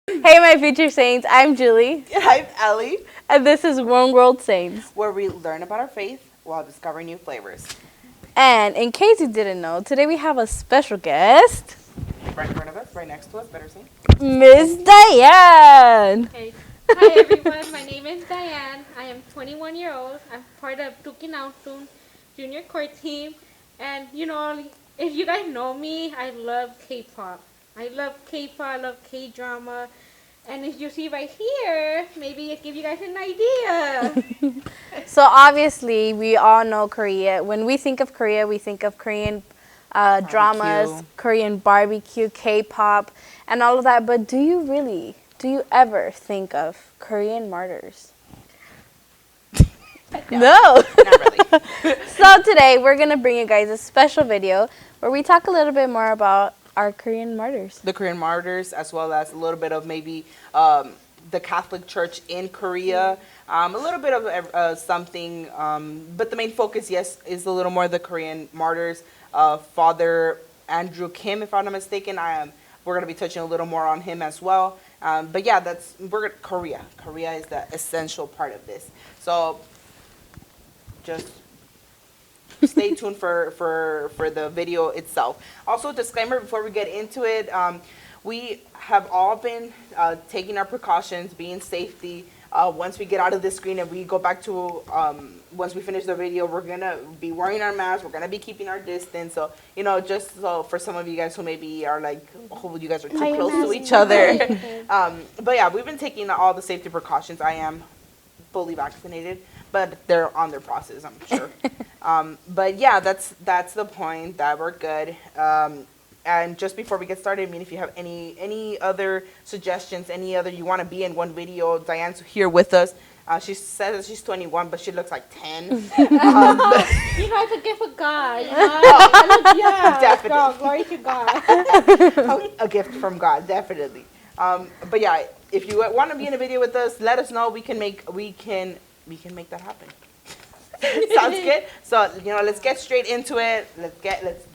Hey, my future saints, I'm Julie, I'm Ellie, and this is One World Saints. where we learn about our faith while discovering new flavors. And in case you didn't know, today we have a special guest, Right in front of us, right next to us, better say. Miss Diane. Okay. Hi everyone, my name is Diane. I am 21 years old. I'm part of Duc In Altum junior core team. And if you guys know me, I love K-pop. I love K-pop, I love K-drama. And as you see right here, maybe it give you guys an idea. So obviously, we all know Korea. When we think of Korea, we think of Korean dramas, Korean barbecue, K-pop, and all of that. But do you ever think of Korean martyrs? No. Not really. So today, we're going to bring you guys a special video where we talk a little bit more about our Korean martyrs. The Korean martyrs, as well as a little bit of maybe the Catholic Church in Korea. A little bit of something, but the main focus, yes, is a little more the Korean martyrs. Father Andrew Kim, if I'm not mistaken. We're going to be touching a little more on him as well. But yeah, Korea. Korea is the essential part of this. So just stay tuned for the video itself. Also, disclaimer before we get into it, we have all been taking our precautions, being safety. Once we get out of this screen and we go back to, once we finish the video, we're going to be wearing our masks. We're going to be keeping our distance. So, just so for some of you guys who maybe are like, oh, you guys are too close to each other. But yeah, we've been taking all the safety precautions. I am fully vaccinated, but they're on their process, I'm sure. But yeah, that's the point, that we're good. And just before we get started, I mean, if you have any other suggestions, any other you want to be in one video, Diane's here with us. She says she's 21, but she looks like 10. It's a gift of God. Yeah, Definitely. God, glory to God. A gift from God, definitely. But yeah, if you want to be in a video with us, let us know. We can make that happen. Sounds good. So let's get straight into it.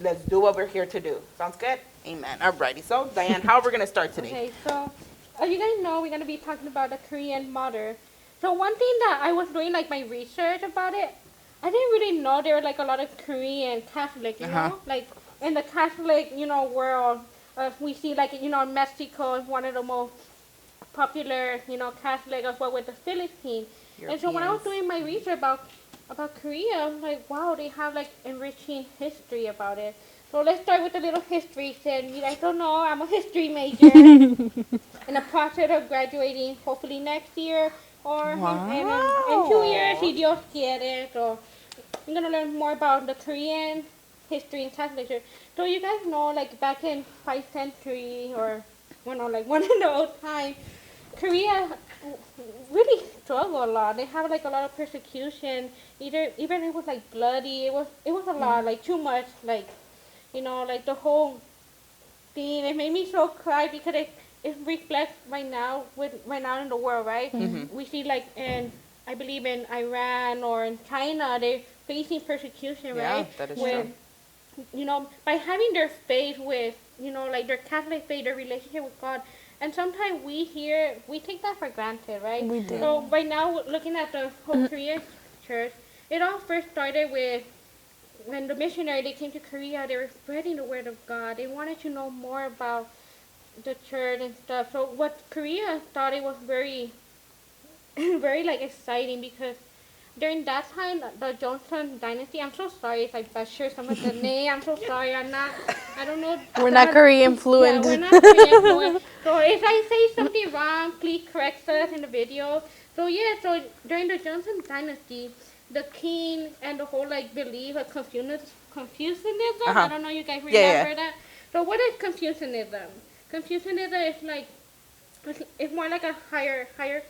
Let's do what we're here to do. Sounds good. Amen. Alrighty. So Diane, how are we gonna start today? Okay, so as you guys know, we're gonna be talking about the Korean martyr. So one thing that I was doing like my research about it, I didn't really know there were like a lot of Korean Catholic, like in the Catholic world. We see like Mexico is one of the most popular Catholic, as well with the Philippines. And so when I was doing my research about Korea, I was like, wow, they have like enriching history about it. So let's start with a little history. Since you guys don't know, I'm a history major in the process of graduating, hopefully next year or in 2 years, si Dios quiere. So I'm gonna learn more about the Korean history and Catholic Church. So you guys know, like back in 5th century or like one in the old time, Korea really struggle a lot. They have like a lot of persecution. Even it was like bloody. It was a lot, like too much. Like like the whole thing. It made me so cry because it reflects right now in the world, right? Mm-hmm. We see like I believe in Iran or in China, they're facing persecution, right? Yeah, that is true. By having their faith with like their Catholic faith, their relationship with God. And sometimes we take that for granted, right? We do. So right now, looking at the whole Korean church, it all first started with when the missionary, they came to Korea, they were spreading the word of God. They wanted to know more about the church and stuff. So what Korea thought, it was very, very like exciting, because during that time, the Johnson dynasty, I'm so sorry if I butcher some of the name. I'm so sorry. I don't know. We're not Korean fluent. Yeah, we're not Korean fluent. So if I say something wrong, please correct us in the video. So yeah, so during the Johnson dynasty, the king and the whole like belief of Confucianism. I don't know, you guys remember that? So what is Confucianism? Confucianism is like, it's more like a hierarchy,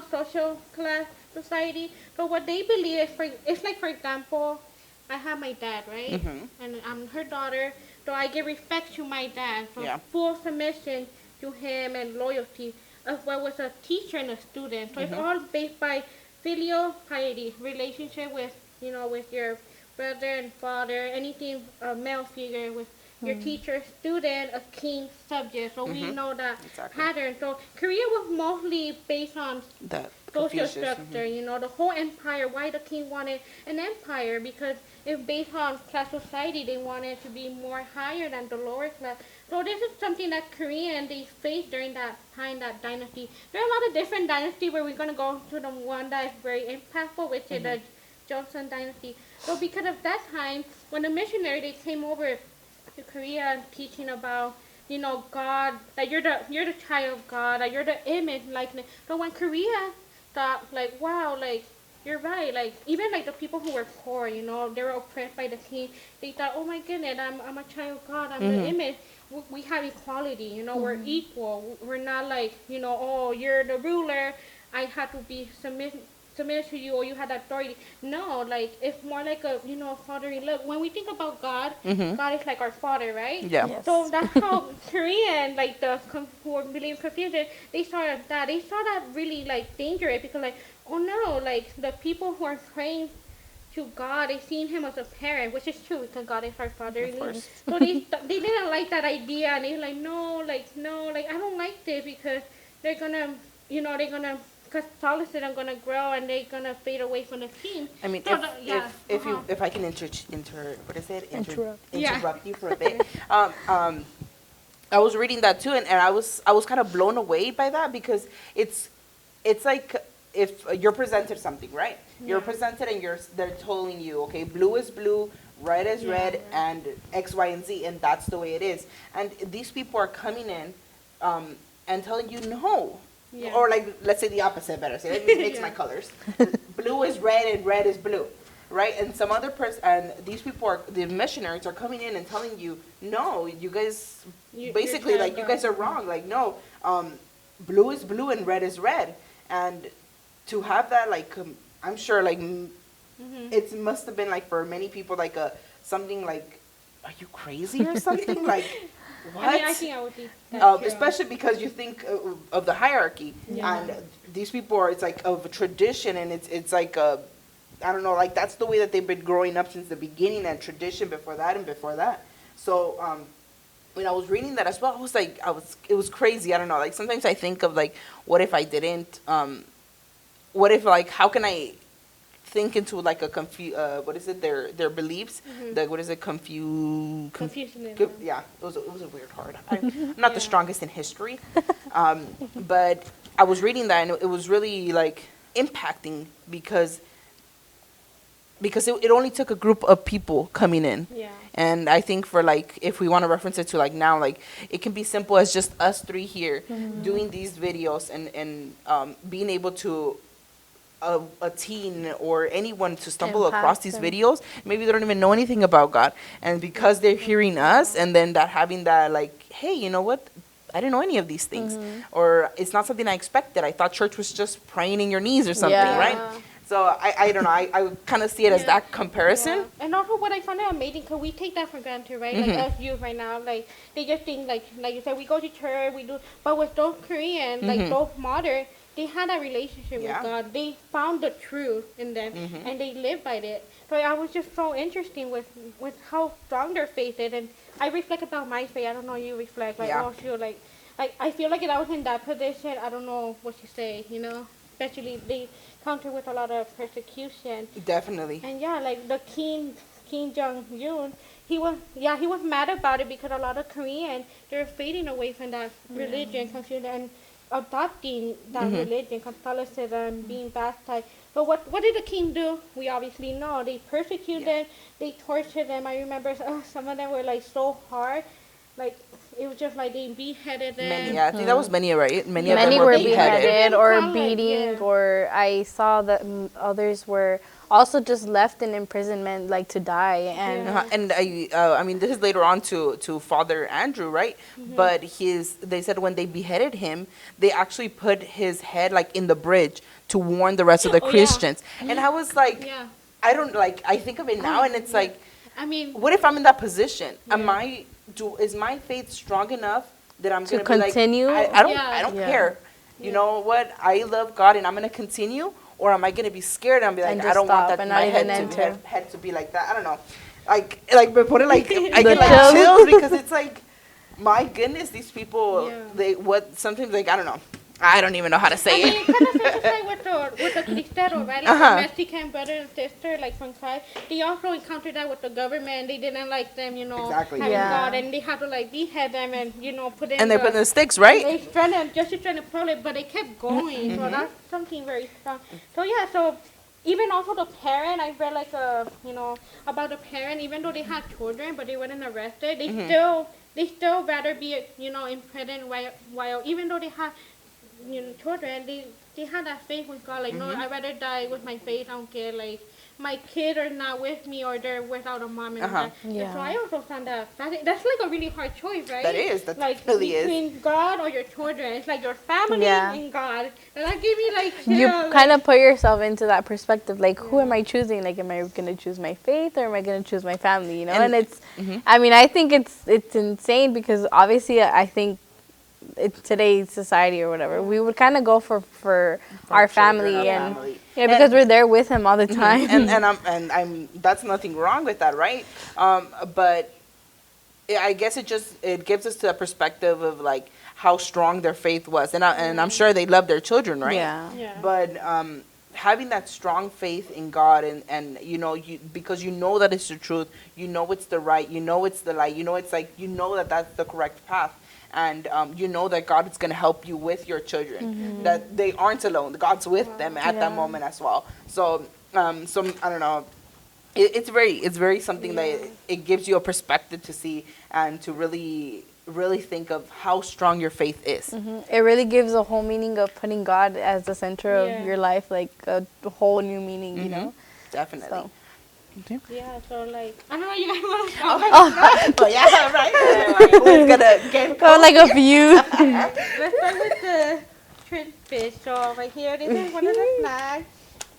social class society. So what they believe is, it's like, for example, I have my dad, right? Mm-hmm. And I'm her daughter. So I give respect to my dad. So full submission to him and loyalty, as well as a teacher and a student. So it's all based by filial piety, relationship with, with your brother and father, anything, male figure with your teacher, student, a king, subject. So we know that Exactly. pattern. So Korea was mostly based on That social Confucius. structure, the whole empire, why the king wanted an empire, because if based on class society, they wanted to be more higher than the lower class. So this is something that Korean, they faced during that time, that dynasty. There are a lot of different dynasties where we're going to go to the one that is very impactful, which is the Joseon dynasty. So because of that time, when the missionary, they came over to Korea teaching about God, that you're the child of God, that you're the image likeness. So when Korea thought like, wow, like you're right, like even like the people who were poor, they were oppressed by the king. They thought, oh my goodness, I'm a child of God, I'm the image. We have equality, we're equal. We're not like, oh, you're the ruler, I have to be submitted to you, or you have authority. No, like it's more like a fatherly love. When we think about God, God is like our father, right? Yeah. Yes. So that's how Korean, like who believe in Confucius, they saw that. They saw that really like dangerous, because like, oh no, like the people who are praying to God, they seen him as a parent, which is true because God is our father. Of course. So they didn't like that idea, and they're like, no, like I don't like this, because they're gonna, Catholicism gonna grow and they're gonna fade away from the team. I mean, So if I can what is it? Interrupt. Yeah. Interrupt you for a bit. I was reading that too, and I was kind of blown away by that, because it's like if you're presented something, right? You're Yeah. presented and they're telling you, okay, blue is blue, red is red, Yeah. and X, Y, and Z, and that's the way it is. And these people are coming in and telling you no. Yeah. Or like, let's say the opposite, better say, let me mix my Yeah. colors. Blue is red and red is blue, right? And some other person, and these people the missionaries are coming in and telling you, no, you guys, basically, you're like, you guys are wrong. Like, no, blue is blue and red is red. And to have that, like, I'm sure, like, it must have been, like, for many people, like, something like, are you crazy or something? Like, what? I mean, I think I would be that too. Especially because you think of the hierarchy, Yeah. and these people are, it's like of a tradition, and it's like a, I don't know, like that's the way that they've been growing up since the beginning, and tradition before that and before that. So when I was reading that as well, I was like, it was crazy. I don't know, like sometimes I think of like, what if I didn't, what if, like, how can I think into like a what is it, their beliefs, what is it, Confucianism. yeah, it was a weird word. I'm not the strongest in history, but I was reading that, and it was really like impacting, because it only took a group of people coming in. Yeah. And I think for like, if we want to reference it to like now, like it can be simple as just us three here doing these videos, and being able to a teen or anyone to stumble Impact across these them. videos. Maybe they don't even know anything about God, and because they're hearing us, and then that having that like, hey, you know what? I didn't know any of these things, or it's not something I expected. I thought church was just praying in your knees or something, Yeah. right? So I don't know. I kind of see it as that comparison. Yeah. And also what I find out amazing, because we take that for granted, right? Like us youth right now, like they just think like you said, we go to church, we do, but with those Korean, like those modern, they had a relationship Yeah. with God. They found the truth in them, and they live by it. So I was just so interesting with how strong their faith is, and I reflect about my faith. I don't know, you reflect like, Yeah. oh sure, like I feel like if I was in that position, I don't know what you say, especially they counter with a lot of persecution. Definitely. And yeah, like the Kim Jong-un, he was mad about it, because a lot of Koreans, they're fading away from that religion, and adopting that religion, Catholicism, being baptized. But what did the king do? We obviously know. They persecuted them, they tortured them. I remember some of them were like so hard, like it was just like they beheaded them. Many, yeah, I think that was many, right? Many of Many them were beheaded. beheaded or Kinda like, beating, yeah. or I saw that others were also just left in imprisonment, like to die. And Yeah. And I mean, this is later on to Father Andrew, right? But they said when they beheaded him, they actually put his head like in the bridge to warn the rest of the Oh, yeah. Christians. And I was like, Yeah. I don't like. I think of it now, and it's like, I mean, what if I'm in that position? Yeah. Is my faith strong enough that I'm To gonna be continue? like, I don't Yeah. I don't Yeah. care. You know what? I love God, and I'm gonna continue. Or am I gonna be scared and be like, And I just don't want stop that and my not even enter. head to be like that. I don't know. but put it like I The get like chills. chills because it's like, my goodness, these people. Yeah. Sometimes like I don't know. I don't even know how to say I mean, it. it kind of feels just like with the Cristero, right? Like the Mexican brother and sister, like from Christ. They also encountered that with the government. They didn't like them, Exactly. having Yeah. God, and they had to like behead them and put in. And they the, put in the sticks, right? They trying to pull it, but they kept going. So that's something very strong. So yeah, so even also the parent, I read like about the parent, even though they had children, but they weren't arrested, they still rather be in prison while even though they had children, they had that faith with God. Like, no, I'd rather die with my faith. I don't care. Like, my kids are not with me or they're without a mom and all that. Yeah. And so I also found that fascinating. That's like a really hard choice, right? That is. That like really is. between God or your children. It's like your family Yeah. and God. And that gave me like You chills, kind of put yourself into that perspective, like, who am I choosing? Like, am I going to choose my faith or am I going to choose my family? And it's, I mean, I think it's insane because obviously I think in today's society or whatever, we would kind of go for our family children, our and family. yeah, because we're there with him all the time. And I'm that's nothing wrong with that, right? But I guess it gives us the perspective of like how strong their faith was, and I'm sure they love their children, right? Yeah. Yeah. But having that strong faith in God and because you know that it's the truth, you know it's the right, you know it's the light, it's like that that's the correct path. And you know that God is going to help you with your children, that they aren't alone. God's with them at that moment as well. So, I don't know. It's very something that it gives you a perspective to see and to really, really think of how strong your faith is. It really gives a whole meaning of putting God as the center of your life, like a whole new meaning, you know? Definitely. So. Yeah, so like, I don't know, you guys want to talk But yeah, right. Who's gonna get Like a few. Let's start with the shrimp fish. So right here, this is one of the flags,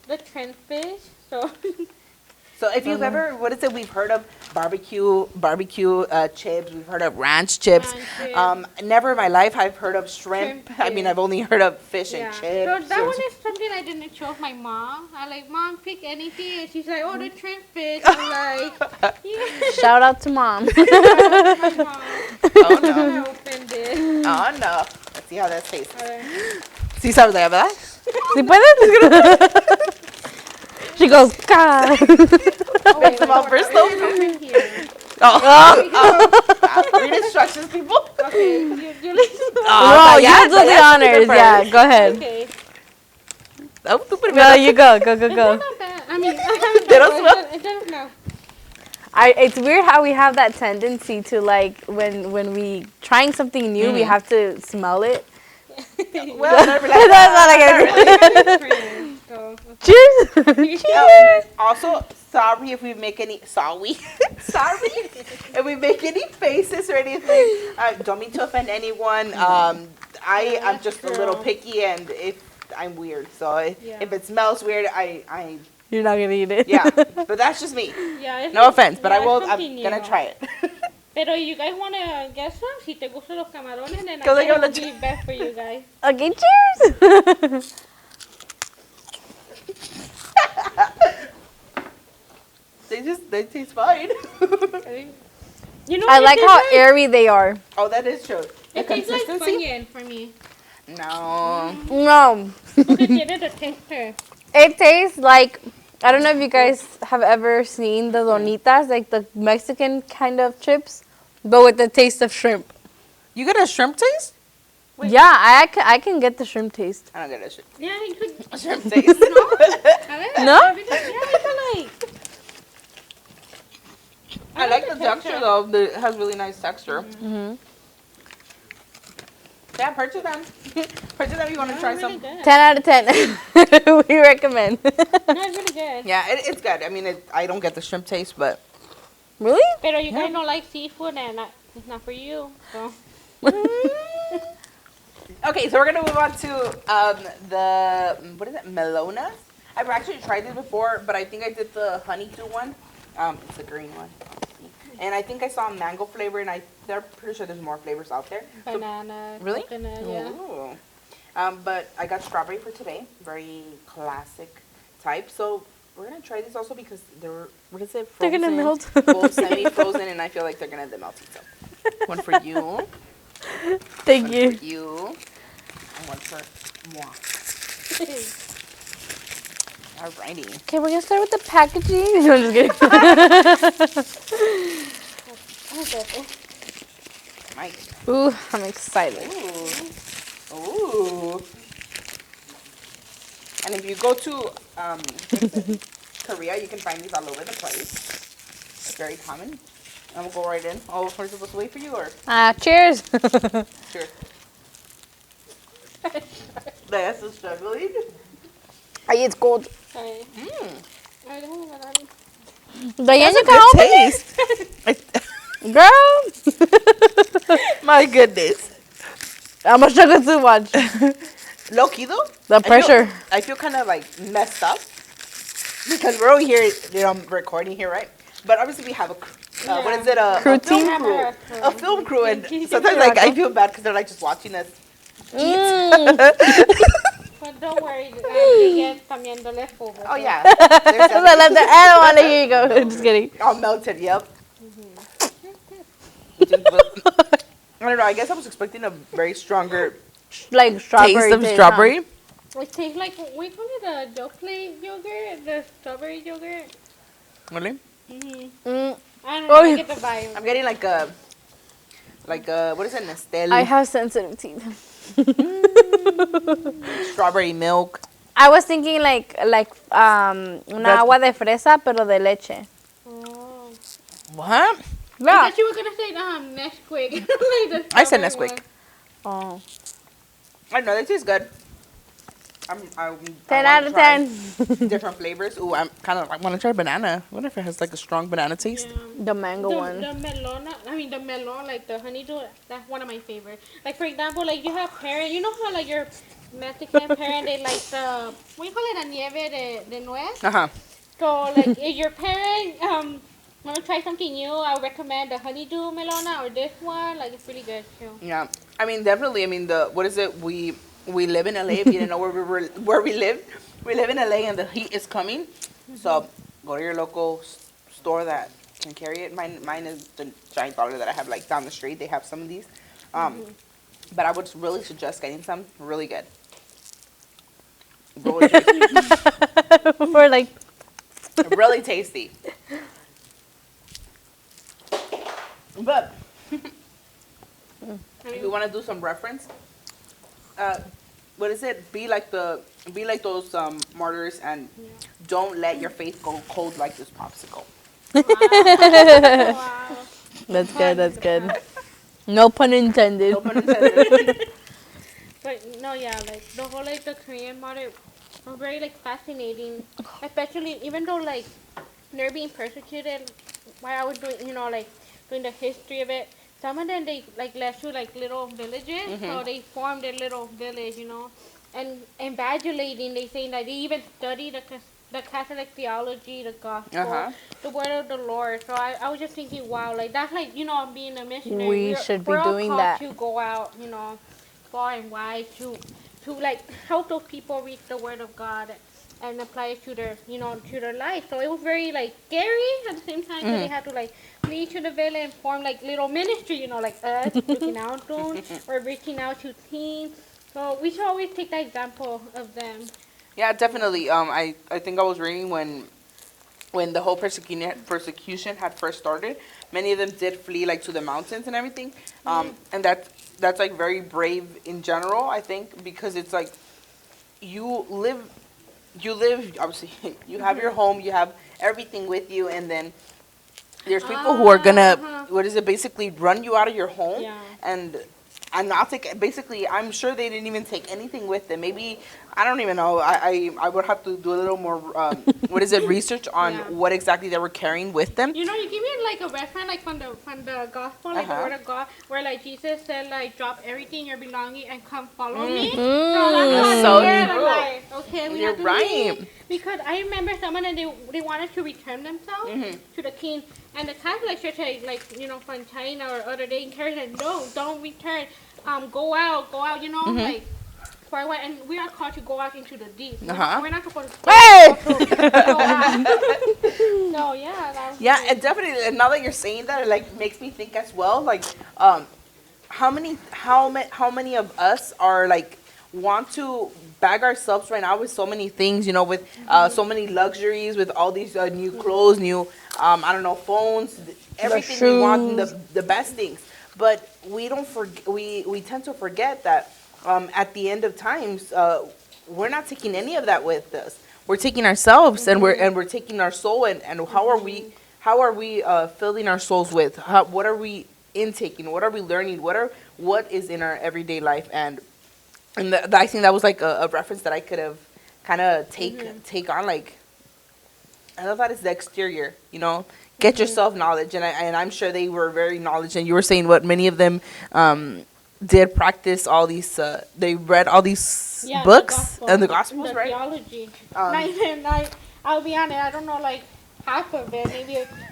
the shrimp fish. So if you've ever, we've heard of barbecue chips, we've heard of ranch chips. Ranch chips. Never in my life I've heard of shrimp. Shrimp I mean, chips. I've only heard of fish and So chips. that one is something I didn't show my mom. I like, Mom, pick anything. And she's like, oh, the shrimp fish. I'm like, yeah. Shout out to mom. My mom. Oh no. I opened it. Oh no. Let's see how that tastes. Alright. Sí sabes, ¿verdad? ¿Sí puedes? She goes, God. Oh, wait, Small first though. over here. Read instructions, people. Okay, you listen. Oh, you do the honors. Yeah, go ahead. Okay. Oh, tú No, primero. you go. Go. It's not bad. I mean, They don't smell? it doesn't smell. It's weird how we have that tendency to like when we trying something new, we have to smell it. Well, not really. That's not like a cheers. Also, sorry if we make any sorry if we make any faces or anything. Don't mean to offend anyone. I'm just a little picky, and if I'm weird, so if it smells weird, I You're not gonna eat it. yeah. But that's just me. Yeah, it's No offense, but yeah, I will. it's I'm something gonna new. try it. Pero you guys want to guess some? Si te gustan los camarones, then I Because I think it gotta would be best for you guys. Okay, cheers. They taste fine. You know, I it like tastes how airy they are. Oh, that is true. The It tastes like consistency. Funyun for me. No. No, Porque tiene the texture. it tastes like, I don't know if you guys have ever seen the donitas, like the Mexican kind of chips, but with the taste of shrimp. You get a shrimp taste? Wait. Yeah, I can get the shrimp taste. I don't get a shrimp, Yeah, you could. shrimp taste. A ver, No? Yeah, it's like. I like the texture though. It has really nice texture. Mm-hmm. Yeah, purchase them. Purchase them if you want to try Really some. good. 10 out of 10. We recommend. No, it's really good. Yeah, it's good. I mean, I don't get the shrimp taste, but Really? Pero you guys don't like seafood, and it's not for you. So. okay. So we're gonna move on to the what is it? Melonas. I've actually tried this before, but I think I did the honeydew one. It's the green one. And I think I saw mango flavor, and they're pretty sure there's more flavors out there. So- Banana. Really? Coconut, yeah. Ooh. But I got strawberry for today. Very classic type. So We're gonna try these also because they're, what is it? They're gonna melt. Well, semi-frozen, and I feel like they're gonna melt. So, one for you. Thank One you. for you. And one for moi. Alrighty. Okay, we're gonna start with the packaging. No, I'm just kidding. Mike. Ooh, I'm excited. Ooh. Ooh. And if you go to what is it? Korea, you can find these all over the place. It's very common. And we'll go right in. Oh, we're supposed to wait for you, or? Cheers. Sure. That's a struggling. Ay, it's cold. Sorry. I don't know what I'm... Diane, you Good can open taste. it? Girl. My goodness. I'm gonna struggle too much. Low key though. The pressure. I feel kind of like messed up because we're over here, recording here, right? But obviously we have a, what is it? Crew A film team? crew. A film crew, and sometimes You're like I welcome. feel bad because they're like just watching us. But don't worry, they get también the leftovers. Oh yeah. I don't want to hear you go. Just kidding. All melted. Yep. I don't know. I guess I was expecting a very stronger Like strawberry. taste of taste, strawberry. It tastes like, we call it a chocolate yogurt, the strawberry yogurt. Really? Huh? I don't know, Oh, I yeah. get the vibe. I'm getting like a, what is it? Nestle. I have sensitive teeth. Strawberry milk. I was thinking like una agua de fresa pero de leche. Oh. What? I Yeah. thought you were going to say Nesquik. Like the I said strawberry Nesquik. one. Oh. I know they taste good. I 10 wanna out of try 10. different flavors. Ooh, I want to try banana. What if it has like a strong banana taste? Yeah. The mango one. The melona, the melon, like the honeydew, that's one of my favorites. Like, for example, like you have parents, you know how like your Mexican parent, they like the, what do you call it, a nieve de nuez? Uh huh. So, like, if your parent want to try something new, I would recommend the honeydew melona or this one. Like, it's really good too. Yeah. I mean, definitely. I mean, what is it? We live in LA. If you didn't know where we live in LA, and the heat is coming. So go to your local store that can carry it. Mine is the Giant Dollar that I have like down the street. They have some of these. But I would really suggest getting some. Really good. Really tasty. We're like, Really tasty. But if we want to do some reference, what is it? Be like those martyrs, and don't let your faith go cold like this popsicle. Wow. that's good, that's good. No pun intended. No pun intended. But no, yeah, like the whole like the Korean model are very like fascinating, especially even though like they're being persecuted. While I was doing, like doing the history of it, some of them they like left to like little villages, so they formed a little village, and evangelizing. They say that they even study the Catholic theology, the gospel, the word of the Lord. So I was just thinking, wow, like that's like being a missionary. We should be we're all doing called that. to go out, far and wide to like help those people reach the word of God and apply it to their to their life. So it was very like scary at the same time. So they had to like flee to the village and form like little ministry, like us, Duc In Altum, or reaching out to teens. So we should always take that example of them. Yeah, definitely. I think I was reading when the whole persecution had first started, many of them did flee like to the mountains and everything. And that's like very brave in general, I think, because it's like you live obviously you have your home, you have everything with you, and then there's people who are gonna basically run you out of your home. Yeah. and not take, basically, I'm sure they didn't even take anything with them. Maybe, I don't even know. I would have to do a little more, research on what exactly they were carrying with them. You give me like a reference like from the gospel, like the word of God, where like Jesus said like drop everything you're belonging and come follow me. That's So so I'm true. like, okay, we You're have to right. leave. Because I remember someone and they wanted to return themselves to the king, and the Catholic Church like from China or other, they encouraged them, no, don't return. Go out, like before I went, and we are called to go out into the deep. Uh-huh. We're not supposed to Hey! go out. No, yeah. That was Yeah, really- and definitely. And now that you're saying that, it like makes me think as well. Like, how many of us are like want to bag ourselves right now with so many things, you know, with so many luxuries, with all these new clothes, new I don't know, phones, everything we want, the best things. But we don't forget. We tend to forget that at the end of times, we're not taking any of that with us. We're taking ourselves, and we're taking our soul, and how are we filling our souls with? What are we intaking? What are we learning? What is in our everyday life? And I think that was like a reference that I could have kind of take on. Like, I love that it's the exterior, you know. Get yourself knowledge, and I'm sure they were very knowledge. And you were saying what many of them did practice all these. They read all these books and the Gospels, the right? Theology. I'll be honest, I don't know like half of it.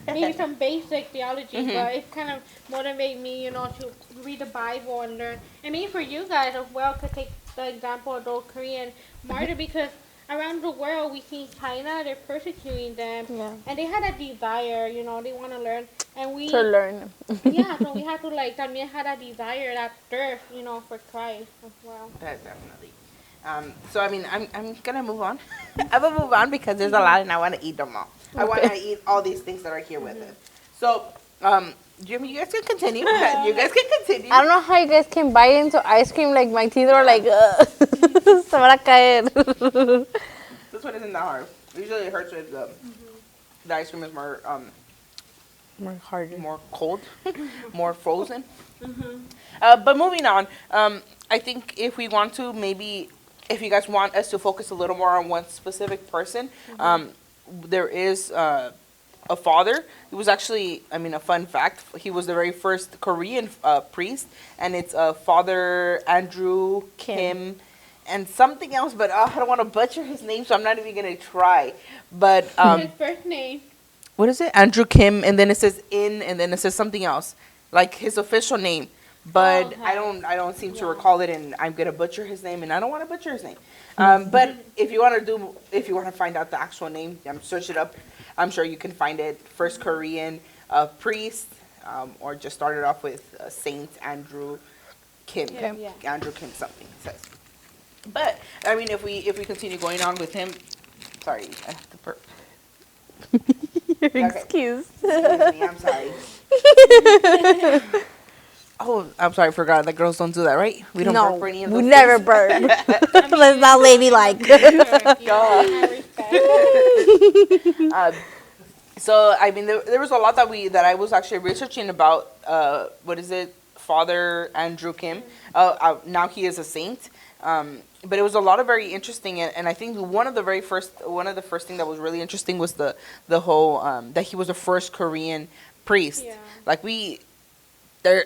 Maybe some basic theology, but it kind of motivated me, you know, to read the Bible and learn. And maybe for you guys as well, to take the example of those Korean martyrs, because around the world, we see China, they're persecuting them. Yeah. And they had a desire, you know, they want to learn. And we... To learn. Yeah, so we have to, like, también had a desire, that thirst, you know, for Christ as well. Definitely. So, I mean, I'm going to move on. I'm going to move on because there's a lot and I want to eat them all. I want to eat all these things that are here with us. So, Jimmy, you guys can continue. You guys can continue. I don't know how you guys can bite into ice cream. Like, my teeth are like, se van a caer. This one isn't that hard. Usually it hurts with the ice cream is more More harder. more cold, more frozen. But moving on, I think if we want to, maybe if you guys want us to focus a little more on one specific person, there is a father. He was actually, I mean, a fun fact, he was the very first Korean priest, and it's Father Andrew Kim and something else, but I don't want to butcher his name, so I'm not even going to try. But His first name. what is it? Andrew Kim, and then it says and then it says something else, like his official name. But Okay. I don't seem to recall it, and I'm gonna butcher his name, and I don't want to butcher his name. But if you want to find out the actual name, search it up. I'm sure you can find it. First Korean priest, or just started off with Saint Andrew Kim. Yeah. Andrew Kim something it says. But I mean, if we continue going on with him, sorry, I have to burp. Excuse. Excuse me, I'm sorry. Oh, I'm sorry, I forgot that girls don't do that, right? We don't burp for any of those we never things. burp. That's not ladylike. So I mean, there was a lot that I was actually researching about. What is it, Father Andrew Kim? Now he is a saint. But it was a lot of very interesting, and I think one of the first thing that was really interesting was the whole that he was the first Korean priest. Yeah. Like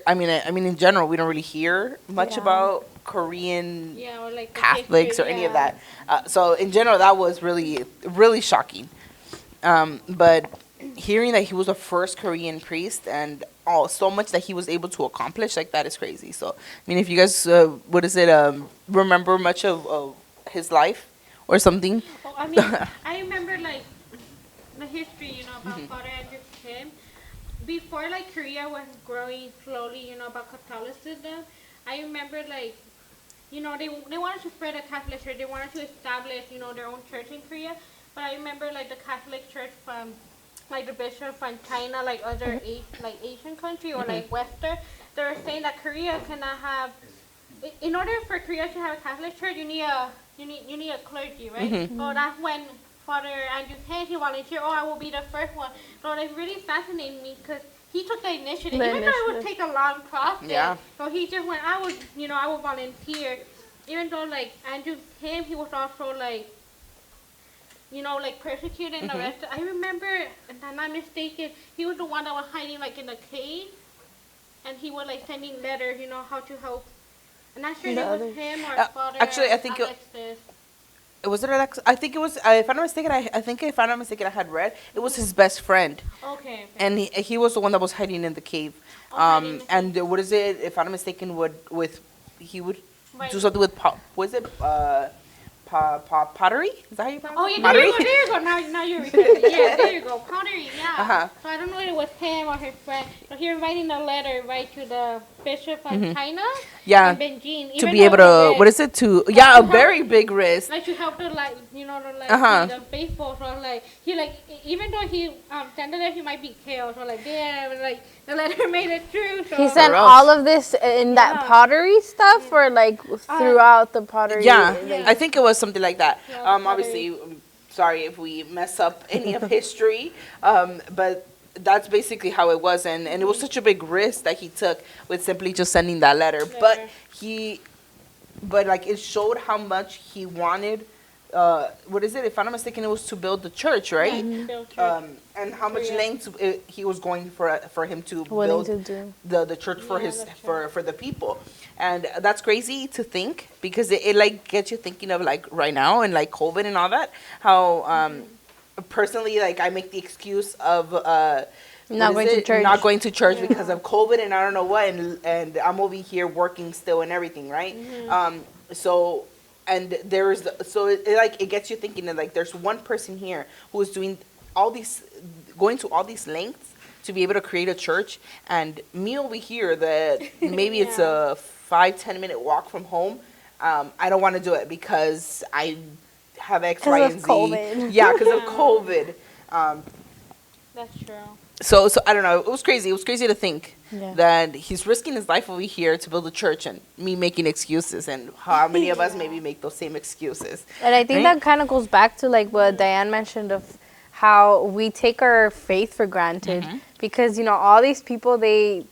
I mean, in general, we don't really hear much about Korean Yeah, or like the Catholics history, or any of that. So in general, that was really, really shocking. But hearing that he was the first Korean priest and so much that he was able to accomplish, like, that is crazy. So, I mean, if you guys, remember much of his life or something? Oh, I mean, I remember like the history, you know, about Father Andrew Kim. Before like Korea was growing slowly, you know, about Catholicism, I remember like, you know, they wanted to spread a Catholic church. They wanted to establish, you know, their own church in Korea. But I remember like the Catholic church from like the bishop from China, like other Asian country or like Western, they were saying that Korea cannot have. In order for Korea to have a Catholic church, you need a clergy, right? So that's when Father Andrew Kim, he volunteered. Oh, I will be the first one. So it really fascinated me because he took the initiative. Even though it would take a long process. Yeah. So he just went. I will volunteer. Even though like Andrew Kim, he was also like, you know, like persecuted and arrested. I remember, if I'm not mistaken, he was the one that was hiding like in a cave, and he was like sending letters, you know, how to help. I'm not sure if it was him or Father actually, I think Alexis. Was it Alex? I think it was. If I'm not mistaken, I think if I'm not mistaken, I had read it was his best friend, Okay. and he was the one that was hiding in the cave. hiding in the And what is it? If I'm not mistaken, he would Right. do something with was it pottery? Is that how you pronounce Oh, it? yeah, Pottery? there you go. Now you're repeating. Yeah, there you go. Pottery, yeah. Uh-huh. So I don't know if it was him or his friend. So he was writing a letter, right, to the bishop of China. Yeah. And Beijing. To Even be though able it's a to, what risk. is it? To, yeah, a very big risk. Like to help the like to like Uh-huh. be the faithful. So like he like even though he sent that he might be killed. So like damn, like the letter made it true. So He sent Gross. all of this in that Yeah. pottery stuff, or like throughout the pottery. Yeah, Yeah. I think it was something like that. Yeah, pottery. Obviously, sorry if we mess up any of history, but that's basically how it was, and it was such a big risk that he took with simply just sending that letter. But like it showed how much he wanted. What is it? If I'm not mistaken, it was to build the church, right? Yeah, build church. And how much Korea. lengths he was going for him to Willing build to do. the church for Yeah, his the church. for the people. And that's crazy to think, because it like gets you thinking of like right now and like COVID and all that, how personally, like I make the excuse of Not going to church. not going to church because of COVID and I don't know what, and I'm over here working still and everything, right? So and there's so it gets you thinking that like there's one person here who is doing all these, going to all these lengths to be able to create a church, and me over here that maybe it's a 5-10 minute walk from home. I don't want to do it because I have X, Y, and Z. COVID. Yeah, because of COVID. That's true. So I don't know. It was crazy. It was crazy to think Yeah. that he's risking his life over here to build a church, and me making excuses, and how many of us maybe make those same excuses. And I think Right? that kind of goes back to like what Diane mentioned of how we take our faith for granted, because all these people, they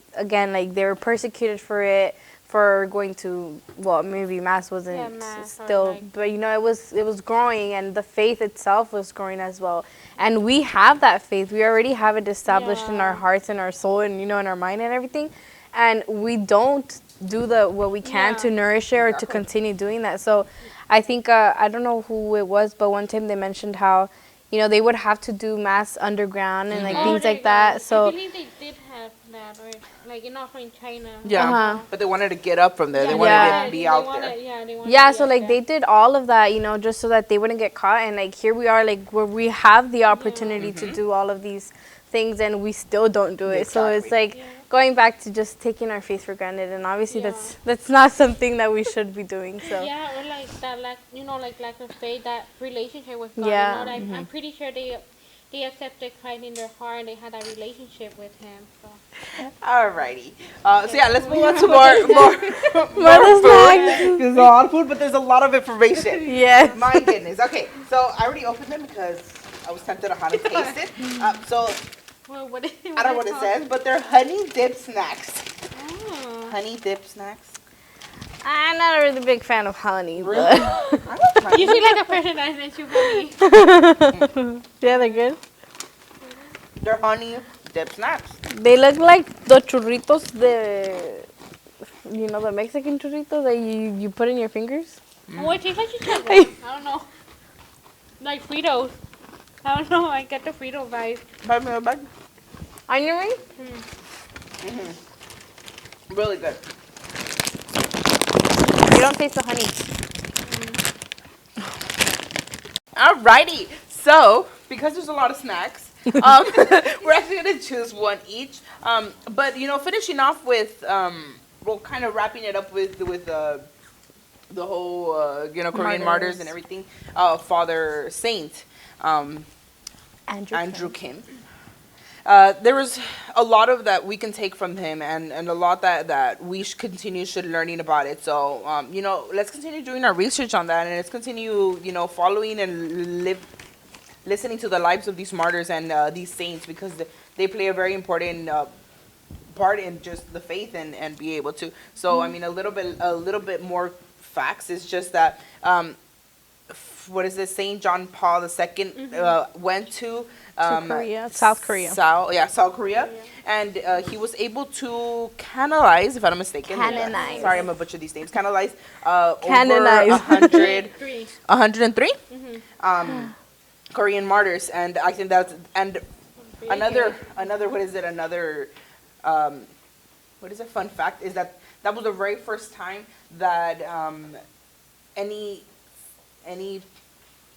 were persecuted for it, for going to, well, maybe mass wasn't Yeah, mass or, still, like- but it was growing, and the faith itself was growing as well. And we have that faith. We already have it established in our Yeah. hearts and our soul, and in our mind and everything. And we don't do what we can Yeah. to nourish it or to continue doing that. So I think I don't know who it was, but one time they mentioned how they would have to do mass underground and like Oh, things there like you go. that. I So believe they did have that, or like also in China. Yeah, Uh-huh. but they wanted to get up from there. They Yeah. wanted Yeah. to be They out wanted- there. Yeah, they wanted yeah, to be so out like they there. did all of that, just so that they wouldn't get caught. And like here we are, like where we have the opportunity to do all of these things, and we still don't do it. So it's like Yeah. going back to just taking our faith for granted, and obviously Yeah. that's not something that we should be doing. So Yeah, or like that, like lack of faith, that relationship with God. Yeah. I'm pretty sure they accepted Christ in their heart. They had that relationship with Him. So. Alrighty. So yeah, let's move on to more Mother food. snacks. There's a lot of food, but there's a lot of information. Yes. My goodness. Okay, so I already opened them because I was tempted on how to taste it. So Well, what I don't know what it says, but they're honey dip snacks. Oh. Honey dip snacks. I'm not a really big fan of honey, Really? but I love honey. You seem like a person that sent you honey. yeah, they're good. They're honey dip snacks. They look like the churritos, the Mexican churritos that you put in your fingers. Oh, it tastes like chicharrón. I don't know. Like Fritos. I don't know. I get the Frito vibe. Buy me a bag. Onion ring? Really good. You don't taste the honey. Alrighty. So, because there's a lot of snacks, we're actually going to choose one each. But, finishing off with, well, kind of wrapping it up with the whole, Korean martyrs and everything. Father Saint, Andrew Kim. There was a lot of that we can take from him, and a lot that we should learning about it. So, let's continue doing our research on that, and let's continue, following and listening to the lives of these martyrs and these saints, because they play a very important part in just the faith and be able to. So, I mean, a little bit more facts is just that, what is this? Saint John Paul II went to Korea, South Korea. South Korea, and he was able to canonize, if I'm not mistaken. Canonize. Sorry, I'm gonna butcher these names. Canonize. Canonize. Over 3. 103 Korean martyrs, and I think that's another what is it? Another what is a fun fact is that that was the very first time that any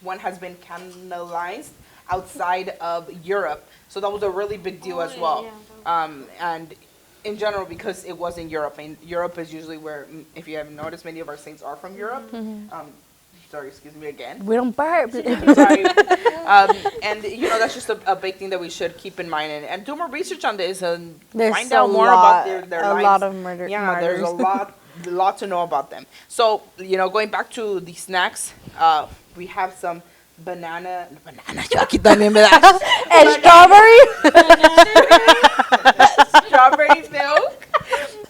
one has been canonized outside of Europe. So that was a really big deal as well. And in general, because it was in Europe, and Europe is usually where, if you haven't noticed, many of our saints are from Europe. Sorry, excuse me again. We don't burp. Sorry. And that's just a big thing that we should keep in mind and do more research on this and find out more about their lives. A lot of murder. Yeah, martyrs. there's a lot to know about them. So going back to the snacks, we have some banana. Yo aquí también me da. And strawberry. Strawberry milk.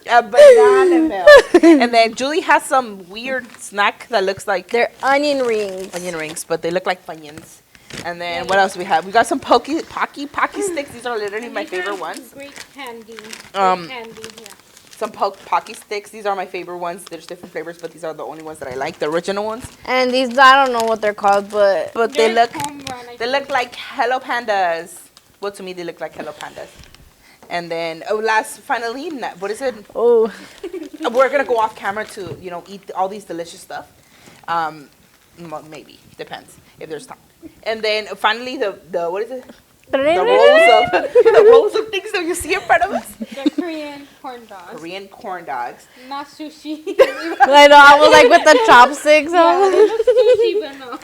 Banana milk. And then Julie has some weird snack that looks like They're onion rings. onion rings, but they look like funyuns. And then what else we have? We got some Pocky sticks. These are literally my favorite ones. Great candy. Candy, yeah. Some Pocky sticks. These are my favorite ones. There's different flavors, but these are the only ones that I like. The original ones. And these, I don't know what they're called, but they look like Hello Pandas. Well, to me, they look like Hello Pandas. And then finally, what is it? Oh, We're gonna go off camera to eat all these delicious stuff. Maybe depends if there's time. And then finally, the what is it? The rolls of things that you see in front of us. The Korean corn dogs. Korean corn dogs. Not sushi. I know. I was like with the chopsticks. Yeah, they look sushi, but no.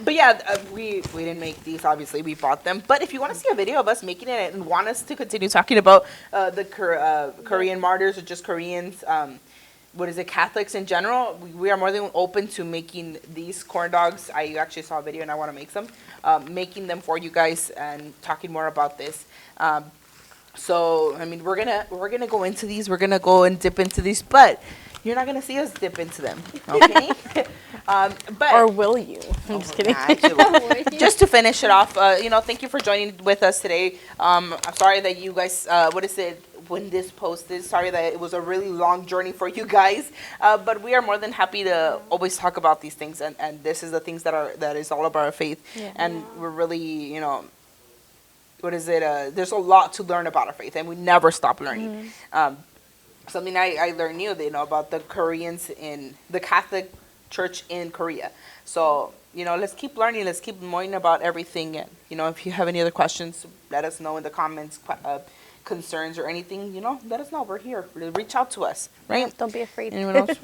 But yeah, we didn't make these. Obviously, we bought them. But if you want to see a video of us making it and want us to continue talking about the Korean martyrs or just Koreans, Catholics in general, we are more than open to making these corn dogs. I actually saw a video and I want to make some, making them for you guys and talking more about this. So I mean, we're gonna go into these. We're gonna go and dip into these, but you're not gonna see us dip into them, okay? But Or will you? I'm just kidding. Just to finish it off, thank you for joining with us today. I'm sorry that you guys, when this posted, sorry that it was a really long journey for you guys, but we are more than happy to always talk about these things, and this is the things that is all about our faith, and we're really, there's a lot to learn about our faith, and we never stop learning. Something I learned new, about the Koreans in the Catholic Church in Korea. So, let's keep learning. Let's keep knowing about everything. And, if you have any other questions, let us know in the comments, concerns or anything, let us know. We're here. Reach out to us, right? Don't be afraid. Anyone else?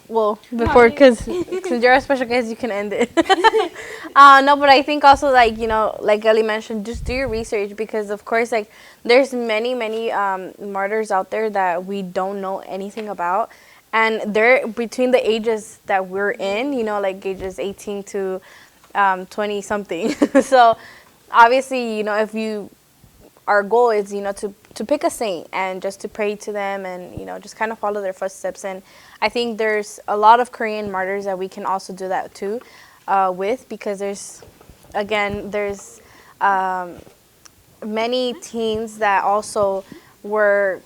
Well, before, because since you're a special guest, you can end it. No, but I think also, like Ellie mentioned, just do your research, because, of course, there's many martyrs out there that we don't know anything about. And they're between the ages that we're in, ages 18 to 20-something. So, obviously, if our goal is, to pick a saint and just to pray to them and, just kind of follow their footsteps. And I think there's a lot of Korean martyrs that we can also do that too with, because there's many teens that also were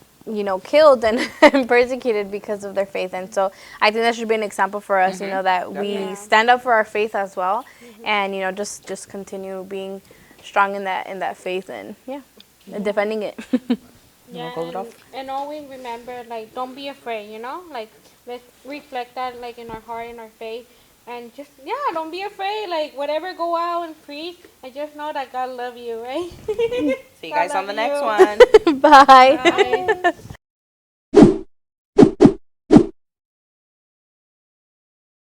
killed and persecuted because of their faith. And so I think that should be an example for us, that we stand up for our faith as well, and just continue being strong in that faith, and and defending it. And always remember, don't be afraid, let's reflect that in our heart, in our faith, and just don't be afraid, whatever, go out and preach, and just know that God loves you, right? See you guys on the next one. Bye. Bye.